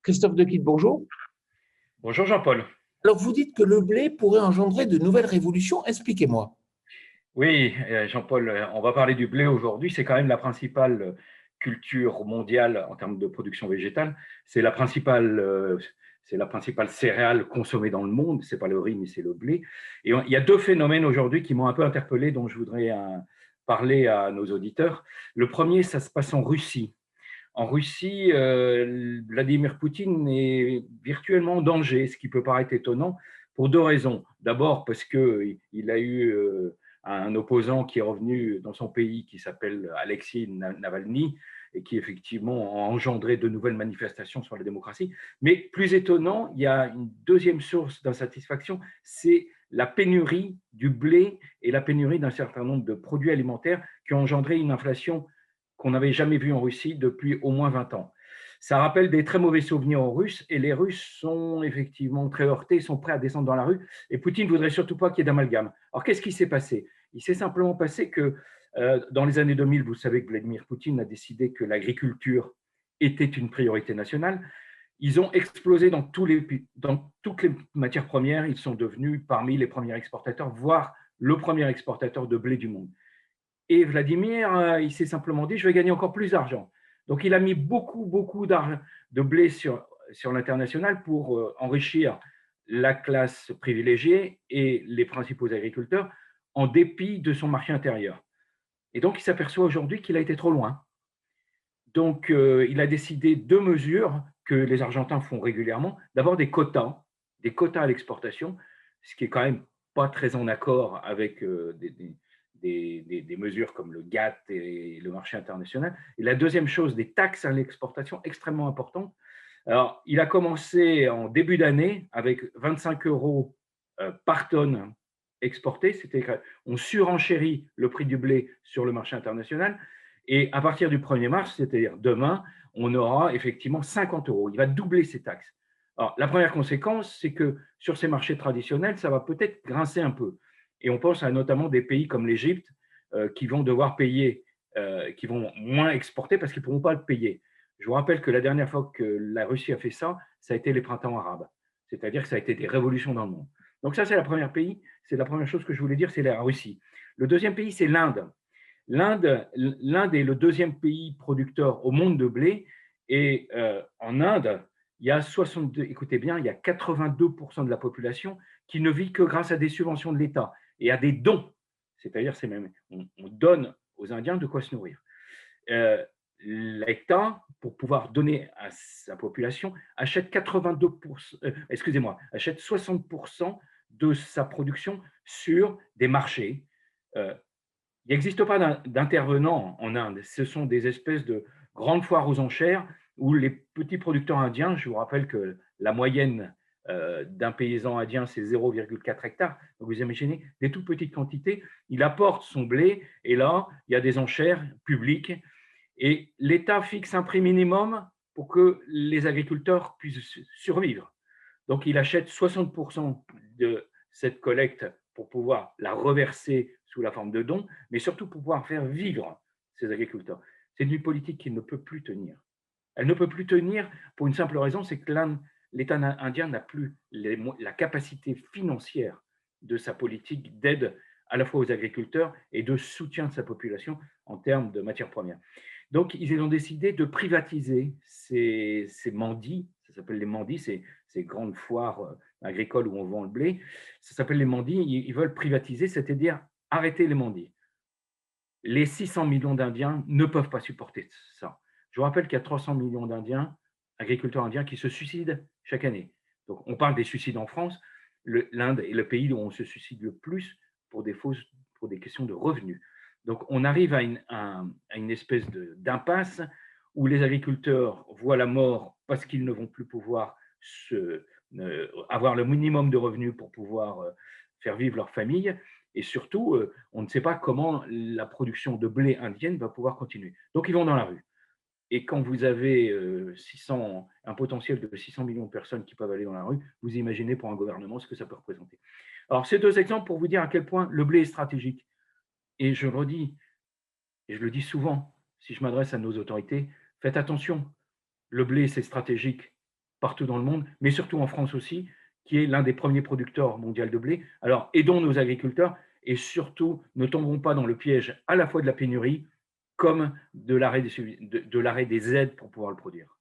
Christophe Dequitte, bonjour. Bonjour Jean-Paul. Alors, vous dites que le blé pourrait engendrer de nouvelles révolutions. Expliquez-moi. Oui, Jean-Paul, on va parler du blé aujourd'hui. C'est quand même la principale culture mondiale en termes de production végétale. C'est la principale céréale consommée dans le monde. C'est pas le riz, mais c'est le blé. Et il y a deux phénomènes aujourd'hui qui m'ont un peu interpellé, dont je voudrais parler à nos auditeurs. Le premier, ça se passe en Russie. En Russie, Vladimir Poutine est virtuellement en danger, ce qui peut paraître étonnant pour deux raisons. D'abord, parce qu'il a eu un opposant qui est revenu dans son pays qui s'appelle Alexei Navalny et qui effectivement a engendré de nouvelles manifestations sur la démocratie. Mais plus étonnant, il y a une deuxième source d'insatisfaction, c'est la pénurie du blé et la pénurie d'un certain nombre de produits alimentaires qui ont engendré une inflation qu'on n'avait jamais vue en Russie depuis au moins 20 ans. Ça rappelle des très mauvais souvenirs aux Russes, et les Russes sont effectivement très heurtés, sont prêts à descendre dans la rue, et Poutine ne voudrait surtout pas qu'il y ait d'amalgame. Alors qu'est-ce qui s'est passé? Il s'est simplement passé que dans les années 2000, vous savez que Vladimir Poutine a décidé que l'agriculture était une priorité nationale. Ils ont explosé dans toutes les matières premières, ils sont devenus parmi les premiers exportateurs, voire le premier exportateur de blé du monde. Et Vladimir, il s'est simplement dit, je vais gagner encore plus d'argent. Donc, il a mis beaucoup de blé sur l'international pour enrichir la classe privilégiée et les principaux agriculteurs en dépit de son marché intérieur. Et donc, il s'aperçoit aujourd'hui qu'il a été trop loin. Donc, il a décidé deux mesures que les Argentins font régulièrement. D'abord, des quotas à l'exportation, ce qui est quand même pas très en accord avec des mesures comme le GATT et le marché international. Et la deuxième chose, des taxes à l'exportation extrêmement importantes. Alors, il a commencé en début d'année avec 25 euros par tonne exportée. On surenchérit le prix du blé sur le marché international. Et à partir du 1er mars, c'est-à-dire demain, on aura effectivement 50 euros. Il va doubler ses taxes. Alors, la première conséquence, c'est que sur ces marchés traditionnels, ça va peut-être grincer un peu. Et on pense à notamment des pays comme l'Égypte qui vont devoir payer, qui vont moins exporter parce qu'ils ne pourront pas le payer. Je vous rappelle que la dernière fois que la Russie a fait ça, ça a été les printemps arabes. C'est-à-dire que ça a été des révolutions dans le monde. Donc ça, c'est la première chose que je voulais dire, c'est la Russie. Le deuxième pays, c'est l'Inde. L'Inde est le deuxième pays producteur au monde de blé. Et en Inde, il y a 82% de la population qui ne vit que grâce à des subventions de l'État et à des dons. C'est-à-dire, on donne aux Indiens de quoi se nourrir. L'État, pour pouvoir donner à sa population, achète 60% de sa production sur des marchés. Il n'existe pas d'intervenants en Inde. Ce sont des espèces de grandes foires aux enchères où les petits producteurs indiens, je vous rappelle que la moyenne d'un paysan indien, c'est 0,4 hectares. Donc vous imaginez, des toutes petites quantités, il apporte son blé et là, il y a des enchères publiques et l'État fixe un prix minimum pour que les agriculteurs puissent survivre. Donc, il achète 60% de cette collecte pour pouvoir la reverser sous la forme de dons, mais surtout pour pouvoir faire vivre ces agriculteurs. C'est une politique qui ne peut plus tenir. Elle ne peut plus tenir pour une simple raison, c'est que l'État indien n'a plus la capacité financière de sa politique d'aide à la fois aux agriculteurs et de soutien de sa population en termes de matières premières. Donc, ils ont décidé de privatiser ces mandis, ça s'appelle les mandis, ces grandes foires agricoles où on vend le blé, ça s'appelle les mandis, ils veulent privatiser, c'est-à-dire arrêter les mandis. Les 600 millions d'Indiens ne peuvent pas supporter ça. Je vous rappelle qu'il y a 300 millions d'Indiens, agriculteurs indiens, qui se suicident chaque année. Donc, on parle des suicides en France. L'Inde est le pays où on se suicide le plus pour des questions de revenus. Donc, on arrive à une espèce d'impasse où les agriculteurs voient la mort parce qu'ils ne vont plus pouvoir avoir le minimum de revenus pour pouvoir faire vivre leur famille. Et surtout, on ne sait pas comment la production de blé indienne va pouvoir continuer. Donc, ils vont dans la rue. Et quand vous avez un potentiel de 600 millions de personnes qui peuvent aller dans la rue, vous imaginez pour un gouvernement ce que ça peut représenter. Alors, ces deux exemples pour vous dire à quel point le blé est stratégique. Et je le redis, et je le dis souvent, si je m'adresse à nos autorités, faites attention. Le blé, c'est stratégique partout dans le monde, mais surtout en France aussi, qui est l'un des premiers producteurs mondiaux de blé. Alors, aidons nos agriculteurs et surtout, ne tombons pas dans le piège à la fois de la pénurie comme de l'arrêt des aides pour pouvoir le produire.